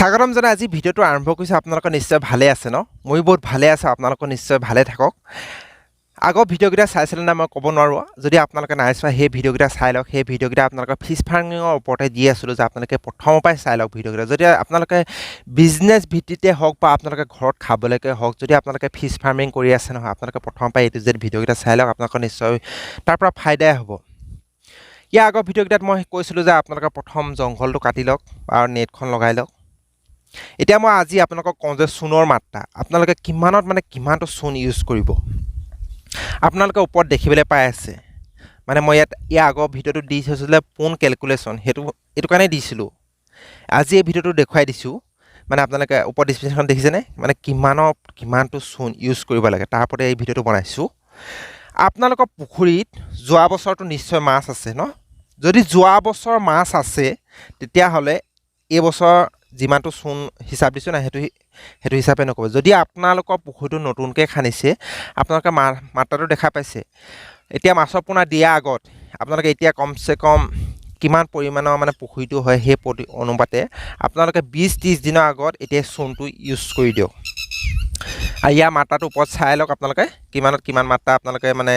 স্বাগতম জনাই আজি ভিডিওটো আৰম্ভ কৰিছো আপোনালোক নিশ্চয় ভালে আছে ন মই বহুত ভালে আছো আপোনালোক নিশ্চয় ভালে থাকক আগৰ ভিডিওগিটা চাইছিল না মই ক'ব নোৱাৰো যদি আপোনালোকে নাই চোৱা হে ভিডিওগিটা চাই লওক হে ভিডিওগিটা আপোনালোকৰ ফিশ ফাৰ্মিংৰ ওপৰতে দি আছিলো যে আপোনালোকে প্ৰথমৰ পৰাই চাই লওক ভিডিওগিটা যদি আপোনালোকে বিজনেস ভিত্তিতে হওক বা আপোনালোকে ঘৰত খাবলৈকে হওক যদি আপোনালোকে ফিশ ফাৰ্মিং কৰি আছে নহয় আপোনালোকে প্ৰথমৰ পৰাই এটো যে ভিডিওগিটা চাই লওক আপোনালোকৰ নিশ্চয় তাৰ পৰা ফায়দাই হ'ব ইয়া আগৰ ভিডিওগিটাত মই কৈছিলো যে আপোনালোকে প্ৰথম জংঘলটো কাটি লওক আৰু নেটখন লগাই লওক এতিয়া মই আজি আপোনালোকক কওঁ যে চুনৰ মাত্ৰা আপোনালোকে কিমানত মানে কিমানটো চুন ইউজ কৰিব আপোনালোকে ওপৰত দেখিবলৈ পাই আছে মানে মই ইয়া আগৰ ভিডিওটো দি থৈছিল পোন ক্যালকুলেশন এটো কাৰণে দিছিলো আজি এই ভিডিওটো দেখুৱাই দিছো মানে আপোনালোকে ওপৰ ডিসক্ৰিপশন দেখিছেনে মানে কিমানটো চুন ইউজ কৰিব লাগে তাৰ ওপৰতে এই ভিডিওটো বনাইছো আপোনালোকৰ পুখুৰীত যোৱা বছৰটো নিশ্চয় মাছ আছে ন যদি যোৱা বছৰ মাছ আছে তেতিয়া হলে এই বছৰ যিমানটো চুন হিচাপ দিছো না হেতু হিচাপে নকব যদি আপোনালোকৰ পুখুৰীটো নতুনকৈ খানিছে আপোনালোকে মাত্ৰাটো দেখা পাইছে এতিয়া মাছৰ পোনা দিয়া আগত আপোনালোকে এতিয়া কমসে কম কিমান পৰিমাণৰ মানে পুখুৰীটো হয় হে অনুপাতে আপোনালোকে 20-30 দিনৰ আগত এতিয়া চুনটো ইউজ কৰি দিওক আইয়া মাত্ৰাটো ওপৰত চাই লওক আপোনালোকে কিমান মাত্ৰা আপোনালোকে মানে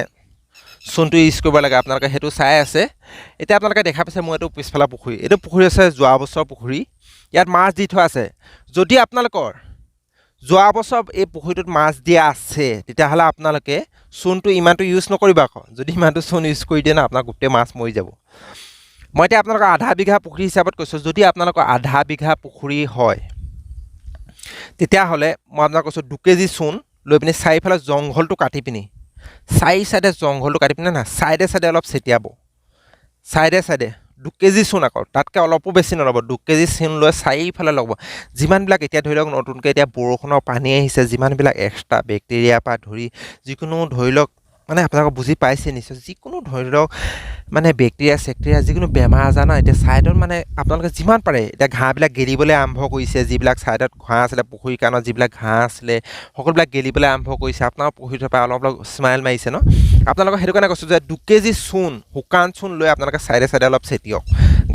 চুনটো ইউজ কৰিব লাগে আপোনালোকে হেতু চাই আছে এতিয়া আপোনালোকে দেখা পাইছে মই এটো পিছফালা পুখুৰী এটো পুখুৰী আছে যোৱা বছৰ পুখুৰী ইয়াত মাছ দি থোৱা আছে যদি আপোনালোকৰ যোৱা বছৰ এই পুখুৰীটোত মাছ দিয়া আছে তেতিয়া হলে আপোনালোকে চুনটো ইমানটো ইউজ নকৰিবা আকৌ যদি ইমানটো চুন ইউজ কৰি দিয়ে না আপোনাৰ গুটে মাছ মৰি যাব মই এতিয়া আপোনালোকৰ আধা বিঘা পুখুৰী হিচাপত কৈছো যদি আপোনালোকৰ আধা বিঘা পুখুৰী হয় তেতিয়া হলে মই আপোনাক কৈছো 2 কেজি চুন লৈ পিনি চাইফালে জংঘলটো কাটি পিনি সাইডে জংঘলটো কাটি পিনে না সাইডে অলপ সেটিয়াব সাইডে 2 কেজি চুন আকৌ তাতকে অলপো বেছি নলব 2 কেজি চুন লৈ চাইফালে লব যিমান বিলাক এতিয়া ধৰি লওক নতুনকৈ এতিয়া বৰষুণৰ পানী আহিছে যিমান বিলাক এক্সট্ৰা বেক্টেৰিয়া পা ধৰি যিকোনো ধৰি লওক মানে আপোনালোকে বুজি পাইছে নিশ্চয় যিকোনো ধৰি লওক মানে বেক্টেৰিয়া যিকোনো বেমাৰ আজাৰ না এতিয়া সাইডত মানে আপোনালোকে যিমান পাৰে এতিয়া ঘাঁবিলাক গেলিবলৈ আৰম্ভ কৰিছে যিবিলাক সাইডত ঘাঁহ আছিল পুখুৰী কাণত যিবিলাক ঘাঁহ আছিল সকলোবিলাক গেলিবলৈ আৰম্ভ কৰিছে আপোনাৰ পুখুৰীৰ পৰা অলপ স্মাইল মাৰিছে ন আপোনালোকে হেতু কাৰণে কৈছো যে 2 কেজি চুন হুকান চুন লৈ আপোনালোকে সাইডে অলপ সেটিয়ক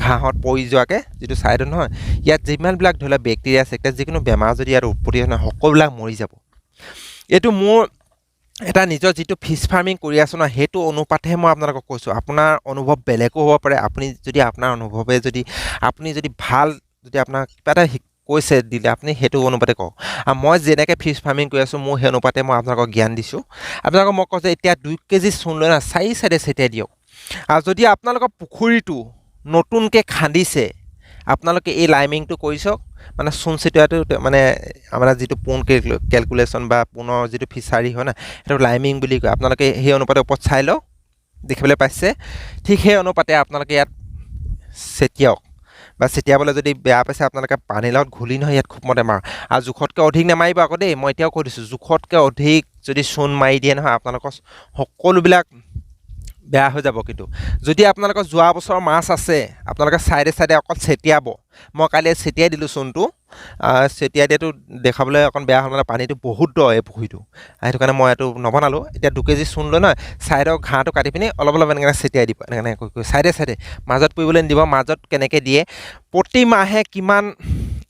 ঘাঁহত পৰি যোৱাকে যেটো সাইডত নহয় ইয়াত যিমান বিলাক ধৰিলা বেক্টেৰিয়া আছে যিকোনো বেমাৰ যদি আৰু উৎপত্তি হয় সকলোবিলাক মৰি যাব এটো মোৰ এটা নিজৰ যেটো ফিশ ফাৰ্মিং কৰি আছো না হেতু অনুপাতে মই আপোনালোকক কৈছো আপোনাৰ অনুভৱ বেলেগো হ'ব পাৰে আপুনি যদি আপোনাৰ অনুভৱে যদি আপুনি যদি ভাল যদি আপোনাৰ কিবা কৈছে দিলে আপুনি হেতু অনুপাতে কওক আৰু মই যেনেকৈ ফিশ ফাৰ্মিং কৰি আছো মোৰ হে অনুপাতে মই আপোনালোকক জ্ঞান দিছো আপোনালোকক মই কৈছো এতিয়া 2 কেজি চুন লৈ না সাইডে সেটিয়াই দিয়ক আৰু যদি আপোনালোকৰ পুখুৰীটো নতুনকৈ খান্দিছে আপোনালোকে এই লাইমিংটো কৰিছক মানে চুন সেটিয়াটো মানে আমাৰ যেটো পোন ক্যালকুলেশন বা পুনৰ যেটো ফিচাৰী হয় না হেতু লাইমিং বুলি কয় আপোনালোকে হে অনুপাতে ওপৰত চাই লওক দেখিবলৈ পাইছে ঠিক হে অনুপাতে আপোনালোকে ইয়াত সেটিয়াওক বা সেটিয়াবলৈ যদি বেয়া পাইছে আপোনালোকে পানী লগত ঘুলি নহয় ইয়াত খুব মতে মাৰ আৰু জুখতকৈ অধিক নামাৰিবা আকৌ দেই মই এতিয়াও কৈ দিছো জুখতকৈ অধিক যদি চুন মাৰি দিয়ে নহয় আপোনালোকৰ সকলোবিলাক বেয়া হৈ যাব কিন্তু যদি আপোনালোকৰ যোৱা বছৰ মাছ আছে আপোনালোকে সাইডে অকল সেটিয়াব মই কালি সেটিয়াই দিলো চুনটো সেটিয়াই দিয়াটো দেখাবলৈ অকন বেয়া হ'ল মানে পানীটো বহুত দ এই পুখুৰীটো হেতু কাৰণে মই এটো নবনালো এতিয়া 2 কেজি চুন লৈ না সাইডৰ ঘাঁহটো কাটি পিনি অলপ এনেকৈ সেটিয়াই দিব এনেকৈ সাইডে মাজত পৰিবলৈ নিদিব মাজত কেনেকৈ দিয়ে প্ৰতি মাহে কিমান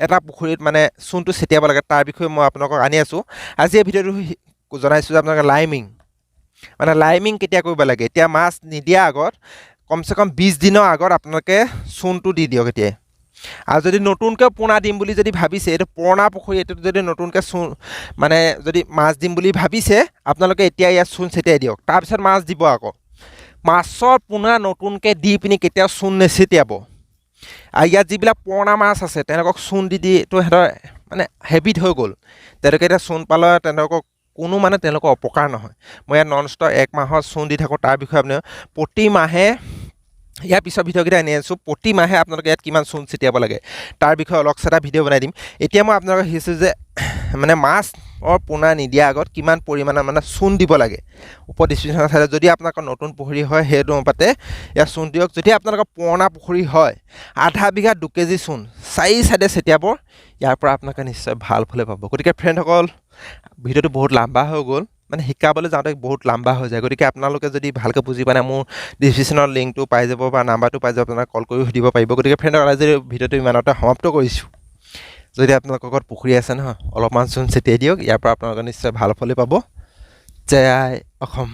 এটা পুখুৰীত মানে চুনটো সেটিয়াব লাগে তাৰ বিষয়ে মই আপোনালোকক আনি আছো আজি এই ভিডিওটো জনাইছো যে আপোনালোকে মানে লাইমিং কেতিয়া কৰিব লাগে এতিয়া মাছ নিদিয়া আগত কমসে কম 20 দিনৰ আগত আপোনালোকে চুনটো দি দিয়ক এতিয়া আৰু যদি নতুনকৈ পোনা দিম বুলি যদি ভাবিছে এটো পুৰণা পুখুৰী এটো যদি নতুনকৈ চুন মানে যদি মাছ দিম বুলি ভাবিছে আপোনালোকে এতিয়া ইয়া চুন সেটিয়াই দিয়ক তাৰ পিছত মাছ দিব আকৌ মাছৰ পোনা নতুনকৈ দি পিনি কেতিয়া চুন নেছেটিয়াব আৰু ইয়াত যিবিলাক পুৰণা মাছ আছে তেওঁলোকক চুন দি এটো হেতৰ মানে হেবিট হৈ গ'ল তেওঁলোকে এটা চুন পালে তেওঁলোকক কোনো মানে তেওঁলোকৰ অপকাৰ নহয় মই ইয়াত নন ষ্টপ 1 মাহৰ চুন দি থাকো তাৰ বিষয়ে আপুনি প্ৰতি মাহে ইয়াৰ পিছৰ ভিডিওগিটা আনি আছো প্ৰতি মাহে আপোনালোকে ইয়াত কিমান চুন ছিটিয়াব লাগে তাৰ বিষয়ে অলপ এটা ভিডিও বনাই দিম এতিয়া মই আপোনালোকক কৈছো যে মানে মাছৰ পোনা নিদিয়া আগত কিমান পৰিমাণৰ মানে চুন দিব লাগে ওপৰ ডিসক্ৰিপশন আছে যদি আপোনালোকৰ নতুন পুখুৰী হয় হেতু অনুপাতে ইয়া চুন দিয়ক যদি আপোনালোকৰ পুৰণা পুখুৰী হয় আধা বিঘা 2 কেজি চুন সাইডে সেটিয়াব ইয়াৰ পৰা আপোনালোকে নিশ্চয় ভাল ফল পাব গতিকে ফ্ৰেণ্ডসকল ভিডিওটো বহুত লম্বা হৈ গ'ল মানে শিকাবলৈ যাওঁতে বহুত লম্বা হৈ যায় গতিকে আপোনালোকে যদি ভালকৈ বুজি পায় মোৰ ডিসক্ৰিপশনৰ লিংকটো পাই যাব বা নাম্বাৰটো পাই যাব আপোনাক কল কৰি সুধিব পাৰিব গতিকে ফ্ৰেণ্ডসকল আজি ভিডিওটো ইমানতে সমাপ্ত কৰিছো যদি আপোনালোকৰ ঘৰত পুখুৰী আছে নহয় অলপমান চূণ ছটিয়াই দিয়ক ইয়াৰ পৰা আপোনালোকে নিশ্চয় ভাল ফল পাব জয় অসম